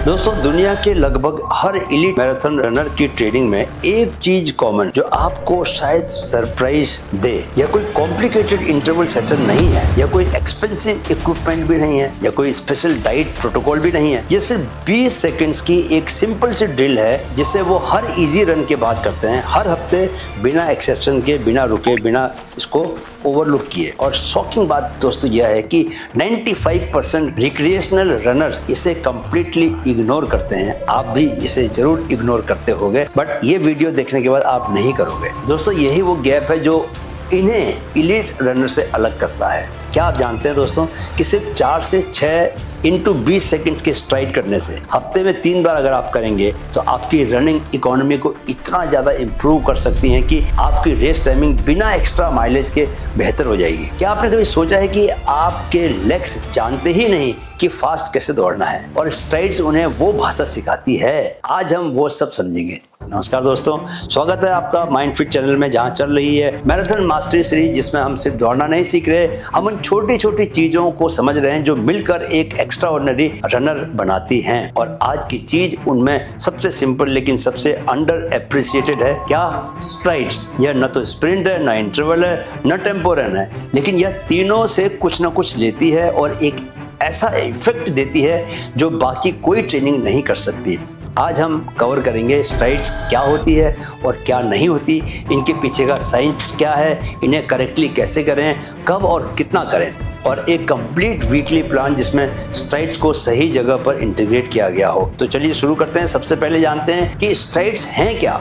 दोस्तों, दुनिया के लगभग हर एलीट मैराथन रनर की ट्रेनिंग में एक चीज कॉमन जो आपको शायद सरप्राइज दे, या कोई कॉम्प्लिकेटेड इंटरवल सेशन नहीं है, या कोई एक्सपेंसिव इक्विपमेंट भी नहीं है, या कोई स्पेशल डाइट प्रोटोकॉल भी नहीं है। ये सिर्फ 20 सेकंड्स की एक सिंपल सी ड्रिल है जिससे वो हर इजी रन के बाद करते हैं, हर हफ्ते, बिना एक्सेप्शन के, बिना रुके, बिना इसको ओवरलुक किए। और शॉकिंग बात दोस्तों यह है कि 95% रिक्रिएशनल रनर्स इसे कंप्लीटली इग्नोर करते हैं। आप भी इसे जरूर इग्नोर करते होंगे, बट ये वीडियो देखने के बाद आप नहीं करोगे। दोस्तों, यही वो गैप है जो इन्हें एलीट रनर से अलग करता है। क्या आप जानते हैं दोस्तों कि सिर्फ 4 से 6 इंटू 20 सेकेंड्स के स्ट्राइड करने से हफ्ते में 3 बार अगर आप करेंगे तो आपकी रनिंग इकोनॉमी को इतना ज़्यादा इम्प्रूव कर सकती हैं कि आपकी रेस टाइमिंग बिना एक्स्ट्रा माइलेज के बेहतर हो जाएगी। क्या आपने कभी सोचा है कि आपके लेग्स जानते ही नहीं कि फास्ट कैसे दौड़ना है, और स्ट्राइड्स उन्हें वो भाषा सिखाती है? आज हम वो सब समझेंगे। नमस्कार दोस्तों, स्वागत है आपका माइंड फिट चैनल में, जहां चल रही है मैराथन मास्टरी सीरीज, जिसमें हम सिर्फ दौड़ना नहीं सीख रहे, हम उन छोटी छोटी चीजों को समझ रहे हैं जो मिलकर एक एक्स्ट्रा ऑर्डिनरी रनर बनाती हैं। और आज की चीज उनमें सबसे सिंपल लेकिन सबसे अंडर एप्रिसिएटेड है। क्या? स्ट्राइड्स। यह न तो स्प्रिंट है, न इंटरवल है, न टेम्पो रन है, लेकिन यह तीनों से कुछ न कुछ लेती है और एक ऐसा इफेक्ट देती है जो बाकी कोई ट्रेनिंग नहीं कर सकती। आज हम कवर करेंगे स्ट्राइड्स क्या होती है और क्या नहीं होती, इनके पीछे का साइंस क्या है, इन्हें करेक्टली कैसे करें, कब और कितना करें, और एक कंप्लीट वीकली प्लान जिसमें स्ट्राइड्स को सही जगह पर इंटीग्रेट किया गया हो। तो चलिए शुरू करते हैं। सबसे पहले जानते हैं कि स्ट्राइड्स हैं क्या।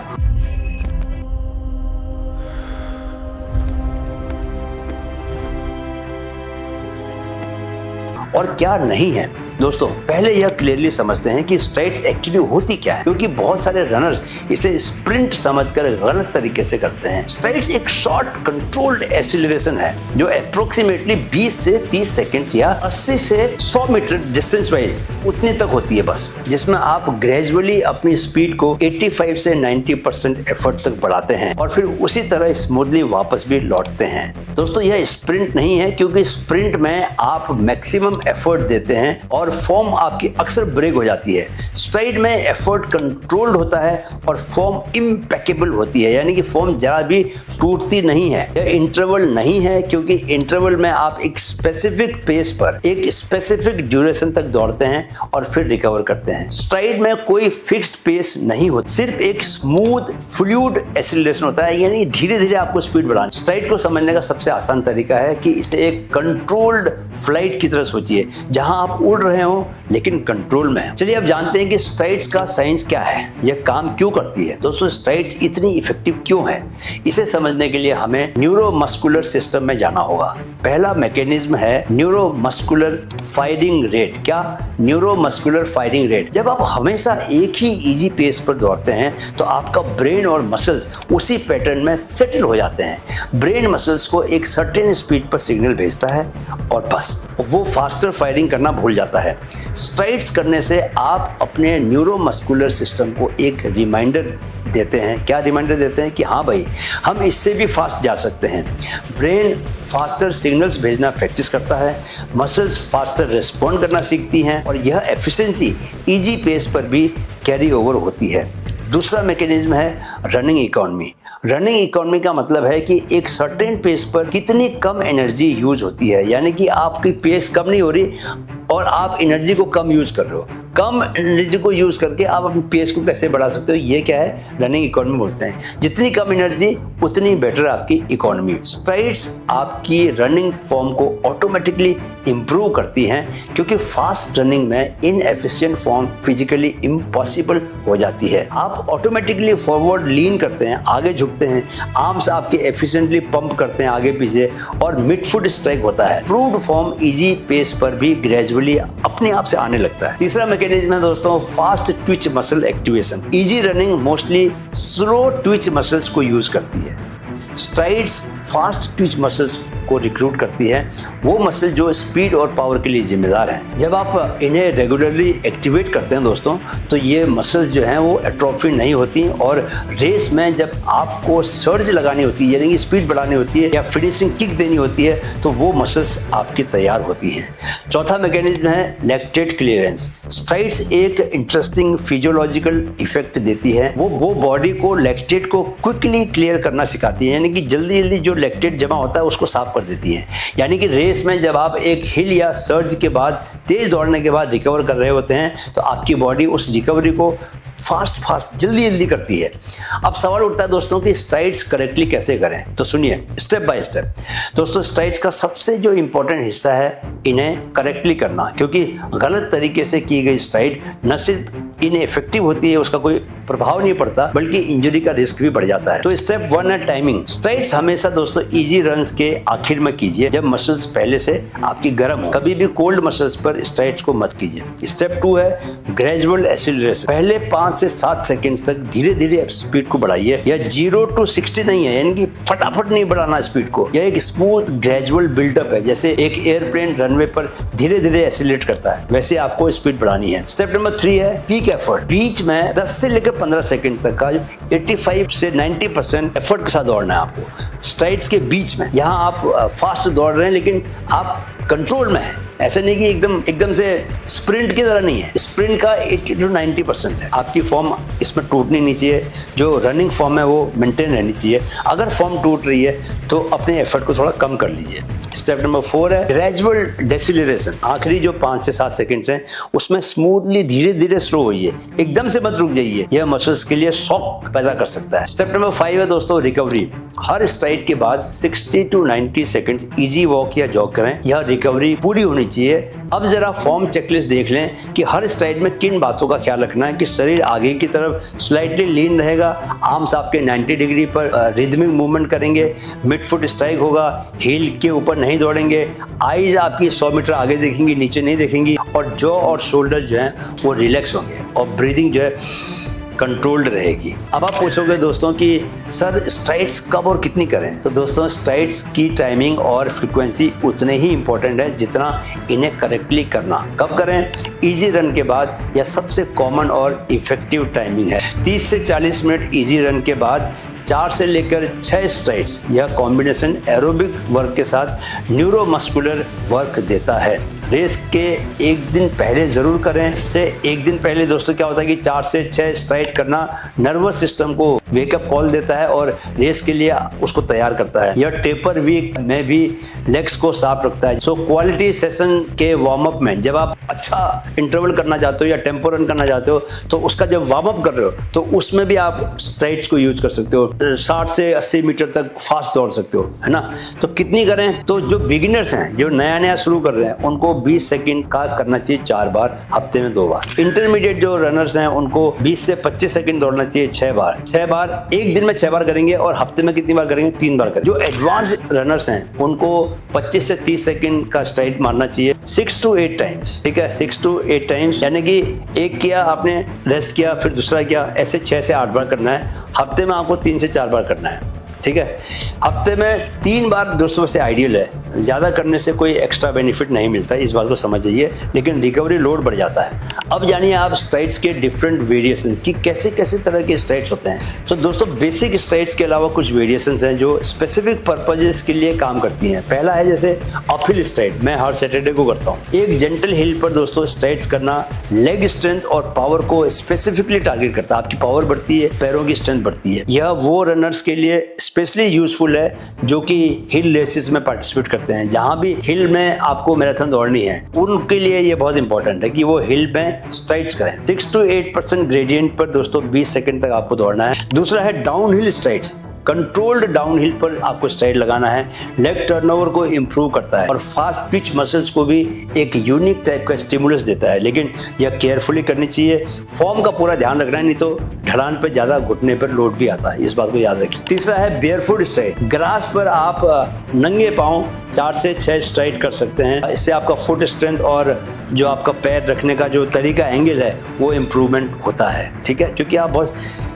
और क्या नहीं है। दोस्तों, पहले यह क्लियरली समझते हैं कि स्ट्राइड्स एक्चुअली होती क्या है, क्योंकि बहुत सारे रनर्स इसे स्प्रिंट समझकर गलत तरीके से करते हैं। स्ट्राइड्स एक शॉर्ट कंट्रोल्ड एक्सीलरेशन है जो अप्रोक्सीमेटली 20 से 30 सेकंड्स या 80 से 100 मीटर डिस्टेंस वाइज उतनी तक होती है बस, जिसमें आप ग्रेजुअली अपनी स्पीड को 85 से 90% एफर्ट तक बढ़ाते हैं और फिर उसी तरह स्मूथली वापस भी लौटते हैं। दोस्तों, यह स्प्रिंट नहीं है, क्योंकि स्प्रिंट में आप मैक्सिमम एफर्ट देते हैं और फॉर्म आपकी अक्सर ब्रेक हो जाती है। स्ट्राइड में एफर्ट कंट्रोल्ड होता है और फॉर्म इम्पेकेबल होती है, यानी कि फॉर्म जरा भी टूटती नहीं है। यह इंटरवल नहीं है, क्योंकि इंटरवल में आप एक स्पेसिफिक पेस पर एक स्पेसिफिक ड्यूरेशन तक दौड़ते हैं और फिर रिकवर करते हैं। स्ट्राइड में कोई फिक्स्ड पेस नहीं होता, सिर्फ एक स्मूथ फ्लूइड एक्सीलरेशन होता है, यानी धीरे धीरे आपको स्पीड बढ़ाना। स्ट्राइड को समझने का सबसे आसान तरीका है कि इसे एक कंट्रोल्ड फ्लाइट की तरह सोचिए, जहां आप उड़ रहे हो लेकिन कंट्रोल में है। चलिए अब जानते हैं कि स्ट्राइड्स का साइंस क्या है, यह काम क्यों करती है। दोस्तों, स्ट्राइड्स इतनी इफेक्टिव क्यों है, इसे समझने के लिए हमें न्यूरोमस्कुलर सिस्टम में जाना होगा। पहला मैकेनिज्म है न्यूरोमस्कुलर फायरिंग रेट। क्या? Neuromuscular firing rate. जब आप हमेशा एक ही इजी पेस पर दौड़ते हैं तो आपका ब्रेन और मसल्स उसी पैटर्न में सेटल हो जाते हैं। ब्रेन मसल्स को एक सर्टेन स्पीड पर सिग्नल भेजता है और बस वो फास्टर फायरिंग करना भूल जाता है। स्ट्राइड्स करने से आप अपने न्यूरोमस्कुलर सिस्टम को एक रिमाइंडर देते हैं। क्या रिमाइंडर देते हैं? कि हाँ भाई, हम इससे भी फास्ट जा सकते हैं। ब्रेन फास्टर सिग्नल्स भेजना प्रैक्टिस करता है, मसल्स फास्टर रिस्पॉन्ड करना सीखती हैं और यह एफिशिएंसी इजी पेस पर भी कैरी ओवर होती है। दूसरा मैकेनिज्म है रनिंग इकोनॉमी। रनिंग इकोनॉमी का मतलब है कि एक सर्टेन पेस पर कितनी कम एनर्जी यूज होती है, यानी कि आपकी पेस कम नहीं हो रही और आप एनर्जी को कम यूज कर रहे हो। कम एनर्जी को यूज करके आप अपनी पेस को कैसे बढ़ा सकते हो, ये क्या है? रनिंग इकोनॉमी बोलते हैं। जितनी कम एनर्जी उतनी बेटर आपकी इकोनॉमी। स्ट्राइड्स आपकी रनिंग फॉर्म को ऑटोमेटिकली इंप्रूव करती हैं, क्योंकि फास्ट रनिंग में इनएफिशिएंट फॉर्म फिजिकली इम्पॉसिबल हो जाती है। आप ऑटोमेटिकली फॉरवर्ड लीन करते हैं, आगे झुकते हैं, आर्म्स आपके एफिशिएंटली पंप करते हैं आगे पीछे, और मिड फुट स्ट्राइक होता है। इम्प्रूव्ड फॉर्म इजी पेस पर भी ग्रेजुअली अपने आप से आने लगता है। तीसरा मैकेनिज्म है दोस्तों fast Twitch muscle activation. Easy running mostly slow Twitch muscles को यूज करती है। स्ट्राइड्स फास्ट ट्विच मसल्स को रिक्रूट करती है, वो मसल जो स्पीड और पावर के लिए जिम्मेदार है। जब आप इन्हें रेगुलरली एक्टिवेट करते हैं दोस्तों, तो ये मसल्स जो हैं वो एट्रोफी नहीं होती, और रेस में जब आपको सर्ज लगानी होती है यानी कि स्पीड बढ़ानी होती है या फिनिशिंग किक देनी होती है, तो वो मसल्स आपकी तैयार होती हैं। चौथा मैकेनिज्म है लैक्टेट क्लियरेंस। स्ट्राइड्स एक इंटरेस्टिंग फिजियोलॉजिकल इफेक्ट देती है, वो बॉडी को लैक्टेट को क्विकली क्लियर करना सिखाती है, यानी कि जल्दी जल्दी जो लैक्टेट जमा होता है उसको साफ कर देती है। यानी कि रेस में जब आप एक हिल या सर्ज के बाद, तेज दौड़ने के बाद रिकवर कर रहे होते हैं, तो आपकी बॉडी उस रिकवरी को फास्ट जल्दी जल्दी करती है। अब सवाल उठता है दोस्तों कि स्ट्राइड्स करेक्टली कैसे करें, तो सुनिए स्टेप बाय स्टेप। दोस्तों स्ट्राइड्स का सबसे जो इंपॉर्टेंट हिस्सा है इन्हें करेक्टली करना, क्योंकि गलत तरीके से की गई स्ट्राइड न सिर्फ इनइफेक्टिव होती है, उसका कोई प्रभाव नहीं पड़ता, बल्कि इंजरी का रिस्क भी बढ़ जाता है। तो स्टेप 1 है टाइमिंग। स्ट्राइड्स हमेशा दोस्तों इजी रन्स के आखिर में कीजिए, जब मसल्स पहले से आपकी गर्म हो। कभी भी कोल्ड मसल्स पर स्ट्राइड्स को मत कीजिए। स्टेप 2 है ग्रेजुअल एक्सीलरेशन। पहले 5 से 7 सेकंड्स तक धीरे धीरे स्पीड को बढ़ाइए। यह 0 to 60 नहीं है, यानी कि फटाफट नहीं बढ़ाना स्पीड को। यह एक स्मूथ ग्रेजुअल बिल्डअप है, जैसे एक एयरप्लेन रनवे पर धीरे धीरे एक्सीलरेट करता है, वैसे आपको स्पीड बढ़ानी है। स्टेप नंबर 3 है पीक एफर्ट। बीच में 10 से लेकर 15 सेकंड तक का 85 से 90% एफर्ट के साथ दौड़ना है आपको स्ट्राइड्स के बीच में। यहाँ आप फास्ट दौड़ रहे हैं, लेकिन आप कंट्रोल में है। ऐसा नहीं कि एकदम से स्प्रिंट की तरह नहीं है। स्प्रिंट का 80 to 90% है। आपकी फॉर्म इसमें टूटनी नहीं चाहिए, जो रनिंग फॉर्म है वो मेंटेन रहनी चाहिए। अगर फॉर्म टूट रही है तो अपने एफर्ट को थोड़ा कम कर लीजिए। स्टेप नंबर 4 है ग्रेजुअल डेसिलरेशन। आखिरी जो 5 से 7 सेकंड्स हैं उसमें स्मूथली धीरे धीरे स्लो होइए, एकदम से मत रुक जाइए, यह मसल्स के लिए शॉक पैदा कर सकता है। स्टेप नंबर 5 है दोस्तों रिकवरी। हर स्ट्राइड के बाद 60 to 90 सेकंड्स इजी वॉक या जॉग करें, यह रिकवरी पूरी होनी चाहिए। अब जरा फॉर्म चेकलिस्ट देख लें कि हर स्ट्राइड में किन बातों का ख्याल रखना है कि शरीर आगे की तरफ स्लाइटली लीन रहेगा, आर्म्स आपके 90 डिग्री पर रिदमिक मूवमेंट करेंगे, मिड फुट स्ट्राइक होगा, हील के ऊपर नहीं दौड़ेंगे, आईज आपकी 100 मीटर आगे देखेंगी, नीचे नहीं देखेंगी, और जॉ और शोल्डर जो है वो रिलैक्स होंगे, और ब्रीदिंग जो है कंट्रोल्ड रहेगी। अब आप पूछोगे दोस्तों कि सर स्ट्राइड्स कब और कितनी करें, तो दोस्तों स्ट्राइड्स की टाइमिंग और फ्रीक्वेंसी उतने ही इंपॉर्टेंट है जितना इन्हें करेक्टली करना। कब करें? इजी रन के बाद, या सबसे कॉमन और इफेक्टिव टाइमिंग है 30 से 40 मिनट इजी रन के बाद 4 से लेकर 6 स्ट्राइड्स। यह कॉम्बिनेशन एरोबिक वर्क के साथ न्यूरोमस्कुलर वर्क देता है। रेस के एक दिन पहले जरूर करें। इससे एक दिन पहले दोस्तों क्या होता है कि 4 से 6 स्ट्राइड करना नर्वस सिस्टम को वेकअप कॉल देता है और रेस के लिए उसको तैयार करता है। यह टेपर वीक में भी लेग्स को साफ रखता है। सो क्वालिटी सेशन के वार्म अप में जब आप अच्छा इंटरवल करना चाहते हो या टेम्पो रन करना चाहते हो, तो उसका जब वार्म अप कर रहे हो तो उसमें भी आप स्ट्राइड्स को यूज कर सकते हो। 60 से 80 मीटर तक फास्ट दौड़ सकते हो, है ना। तो कितनी करें? तो जो बिगिनर्स हैं, जो नया शुरू कर रहे हैं, उनको 20 सेकंड का करना चाहिए 4 बार, हफ्ते में 2 बार। इंटरमीडिएट जो रनर्स हैं उनको 20 से 25 सेकंड दौड़ना चाहिए 6 बार। 6 बार एक दिन में 6 बार करेंगे, और हफ्ते में कितनी बार करेंगे? 3 बार करेंगे। जो एडवांस रनर्स हैं उनको 25 से 30 सेकंड का स्ट्राइड मारना चाहिए 6 to 8 टाइम्स। ठीक है, 6 to 8 टाइम्स, यानी कि एक किया आपने, रेस्ट किया, फिर दूसरा किया, ऐसे 6 से 8 बार करना है। हफ्ते में आपको 3 से 4 बार करना है। ठीक है, हफ्ते में 3 बार दोस्तों से आइडियल है। ज़्यादा करने से कोई एक्स्ट्रा बेनिफिट नहीं मिलता, इस बात को समझ जाइए, लेकिन रिकवरी लोड बढ़ जाता है। अब जानिए आप स्ट्राइड्स के डिफरेंट वेरिएशंस कि कैसे कैसे तरह के स्ट्राइड्स होते हैं। तो दोस्तों बेसिक स्ट्राइड्स के अलावा कुछ वेरिएशंस हैं जो स्पेसिफिक पर्पजेस के लिए काम करती हैं। पहला है जैसे अपहिल स्ट्राइड, मैं हर सैटरडे को करता हूँ। एक जेंटल हिल पर दोस्तों स्ट्राइड्स करना लेग स्ट्रेंथ और पावर को स्पेसिफिकली टारगेट करता है। आपकी पावर बढ़ती है, पैरों की स्ट्रेंथ बढ़ती है। यह वो रनर्स के लिए स्पेशली यूजफुल है जो कि हिल रेसेस में पार्टिसिपेट करते हैं। जहां भी हिल में आपको मैराथन दौड़नी है, उनके लिए ये बहुत इंपॉर्टेंट है कि वो हिल में स्ट्राइड्स करें। 6 to 8% ग्रेडियंट पर दोस्तों 20 सेकंड तक आपको दौड़ना है। दूसरा है down hill strides. Controlled downhill पर आपको स्ट्राइड लगाना है। लेग टर्नओवर को इंप्रूव करता है और फास्ट पिच मसल्स को भी एक यूनिक टाइप का स्टिमुलस देता है, लेकिन यह केयरफुली करनी चाहिए। फॉर्म का पूरा ध्यान रखना है, नहीं तो ढलान पर ज्यादा घुटने पर लोड भी आता है, इस बात को याद रखिए। तीसरा है बेयरफुट स्ट्राइड। ग्रास पर आप नंगे पांव 4 से 6 स्ट्राइड कर सकते हैं। इससे आपका फुट स्ट्रेंथ और जो आपका पैर रखने का जो तरीका एंगल है वो इम्प्रूवमेंट होता है। ठीक है, क्योंकि आप बहुत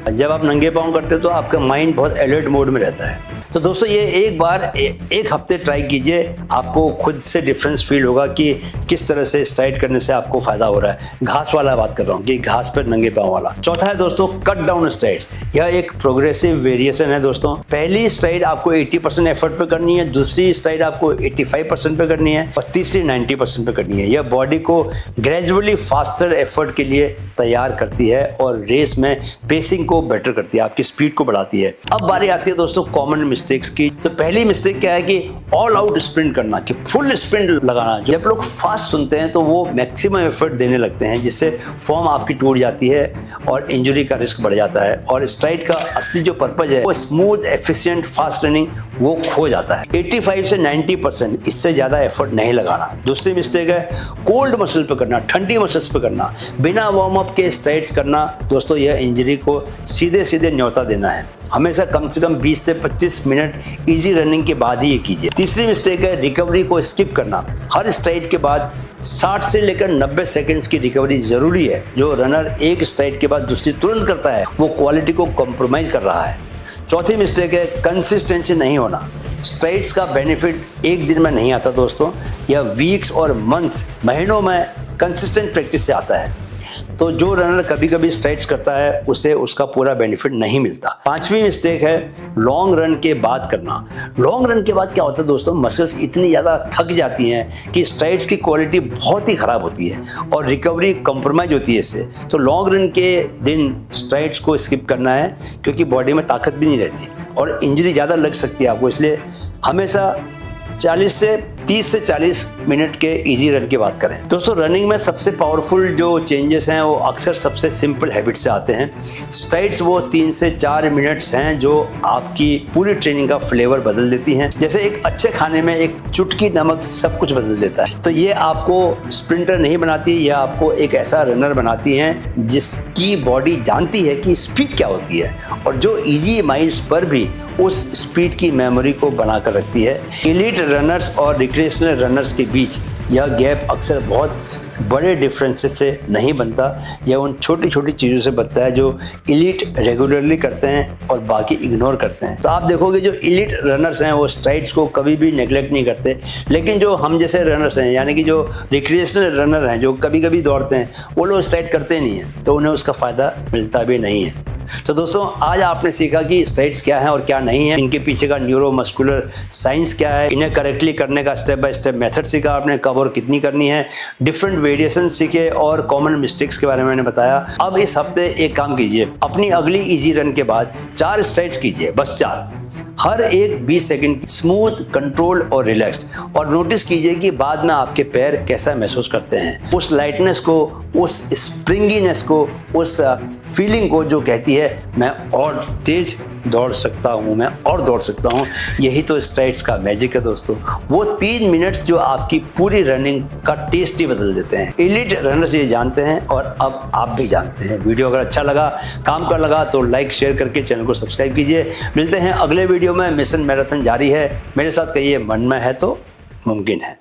जब आप नंगे पांव करते हो तो आपका माइंड बहुत अलर्ट मोड में रहता है। तो दोस्तों ये एक बार एक हफ्ते ट्राई कीजिए, आपको खुद से डिफरेंस फील होगा कि किस तरह से स्ट्राइड करने से आपको फायदा हो रहा है। घास वाला बात कर रहा हूँ कि घास पर नंगे पाँव वाला। चौथा है दोस्तों कट डाउन स्ट्राइड्स। यह एक प्रोग्रेसिव वेरिएशन है दोस्तों। पहली स्ट्राइड आपको 80% एफर्ट पे करनी है, दूसरी स्ट्राइड आपको 85% पे करनी है और तीसरी 90% पे करनी है। यह बॉडी को ग्रेजुअली फास्टर एफर्ट के लिए तैयार करती है और रेस में पेसिंग को बेटर करती है, आपकी स्पीड को बढ़ाती है। अब बारी आती है दोस्तों कॉमन मिस्टेक्स की। तो पहली मिस्टेक क्या है कि ऑल आउट स्प्रिंट करना, कि फुल स्प्रिंट लगाना। जब लोग फास्ट सुनते हैं तो वो मैक्सिमम एफर्ट देने लगते हैं, जिससे फॉर्म आपकी टूट जाती है और इंजरी का रिस्क बढ़ जाता है और स्ट्राइड का असली जो पर्पज है वो स्मूथ एफिशिएंट फास्ट रनिंग वो खो जाता है। 85 से 90% इससे ज्यादा एफर्ट नहीं लगाना। दूसरी मिस्टेक है कोल्ड मसल पे करना, ठंडी मसल्स पे करना, बिना वार्म अप के स्ट्राइड्स करना। दोस्तों यह इंजरी को सीधे सीधे न्योता देना है। हमेशा कम से कम 20 से 25 मिनट इजी रनिंग के बाद ही ये कीजिए। तीसरी मिस्टेक है रिकवरी को स्किप करना। हर स्ट्राइड के बाद 60 से लेकर 90 सेकंड्स की रिकवरी जरूरी है। जो रनर एक स्ट्राइड के बाद दूसरी तुरंत करता है वो क्वालिटी को कॉम्प्रोमाइज कर रहा है। चौथी मिस्टेक है कंसिस्टेंसी नहीं होना। स्ट्राइड्स का बेनिफिट एक दिन में नहीं आता दोस्तों, यह वीक्स और मंथ्स, महीनों में कंसिस्टेंट प्रैक्टिस से आता है। तो जो रनर कभी कभी स्ट्राइड्स करता है उसे उसका पूरा बेनिफिट नहीं मिलता। पांचवी मिस्टेक है लॉन्ग रन के बाद करना। लॉन्ग रन के बाद क्या होता है दोस्तों, मसल्स इतनी ज़्यादा थक जाती हैं कि स्ट्राइड्स की क्वालिटी बहुत ही ख़राब होती है और रिकवरी कंप्रोमाइज होती है इससे। तो लॉन्ग रन के दिन स्ट्राइड्स को स्किप करना है, क्योंकि बॉडी में ताकत भी नहीं रहती और इंजरी ज़्यादा लग सकती है आपको। इसलिए हमेशा 30 से 40 मिनट के इजी रन की बात करें। दोस्तों रनिंग में सबसे पावरफुल जो चेंजेस हैं वो अक्सर सबसे सिंपल हैबिट से आते हैं। स्ट्राइड्स वो 3 से 4 मिनट्स हैं जो आपकी पूरी ट्रेनिंग का फ्लेवर बदल देती हैं। जैसे एक अच्छे खाने में एक चुटकी नमक सब कुछ बदल देता है। तो ये आपको स्प्रिंटर नहीं बनाती, यह आपको एक ऐसा रनर बनाती हैं जिसकी बॉडी जानती है कि स्पीड क्या होती है और जो इजी माइल्स पर भी उस स्पीड की मेमोरी को बनाकर रखती है। एलीट रनर्स और रिक्रिएशनल रनर्स के बीच यह गैप अक्सर बहुत बड़े डिफरेंसेस से नहीं बनता, यह उन छोटी छोटी चीज़ों से बनता है जो एलीट रेगुलरली करते हैं और बाकी इग्नोर करते हैं। तो आप देखोगे जो एलीट रनर्स हैं वो स्ट्राइड्स को कभी भी नेग्लेक्ट नहीं करते, लेकिन जो हम जैसे रनर्स हैं यानी कि जो रिक्रिएशनल रनर हैं जो कभी कभी दौड़ते हैं वो लोग स्ट्राइड करते नहीं हैं, तो उन्हें उसका फ़ायदा मिलता भी नहीं है। तो दोस्तों आज आपने सीखा कि स्ट्राइड्स क्या है और क्या नहीं है, इनके पीछे का न्यूरोमस्कुलर साइंस क्या है, इन्हें करेक्टली करने का स्टेप बाय स्टेप मेथड सीखा आपने, कब और कितनी करनी है, डिफरेंट वेरिएशन सीखे और कॉमन मिस्टेक्स के बारे में मैंने बताया। अब इस हफ्ते एक काम कीजिए, अपनी अगली इजी रन के बाद 4 स्ट्राइड्स कीजिए, बस 4। हर एक 20 सेकंड स्मूथ, कंट्रोल और रिलैक्स, और नोटिस कीजिए कि बाद में आपके पैर कैसा महसूस करते हैं। उस लाइटनेस को, उस स्प्रिंगीनेस को, उस फीलिंग को जो कहती है मैं और तेज दौड़ सकता हूँ, मैं और दौड़ सकता हूँ। यही तो स्ट्राइड्स का मैजिक है दोस्तों। वो 3 मिनट जो आपकी पूरी रनिंग का टेस्ट ही बदल देते हैं। एलीट रनर्स ये जानते हैं और अब आप भी जानते हैं। वीडियो अगर अच्छा लगा, काम का लगा तो लाइक शेयर करके चैनल को सब्सक्राइब कीजिए। मिलते हैं अगले वीडियो में। मिशन मैराथन जारी है। मेरे साथ कहिए मन में है तो मुमकिन है।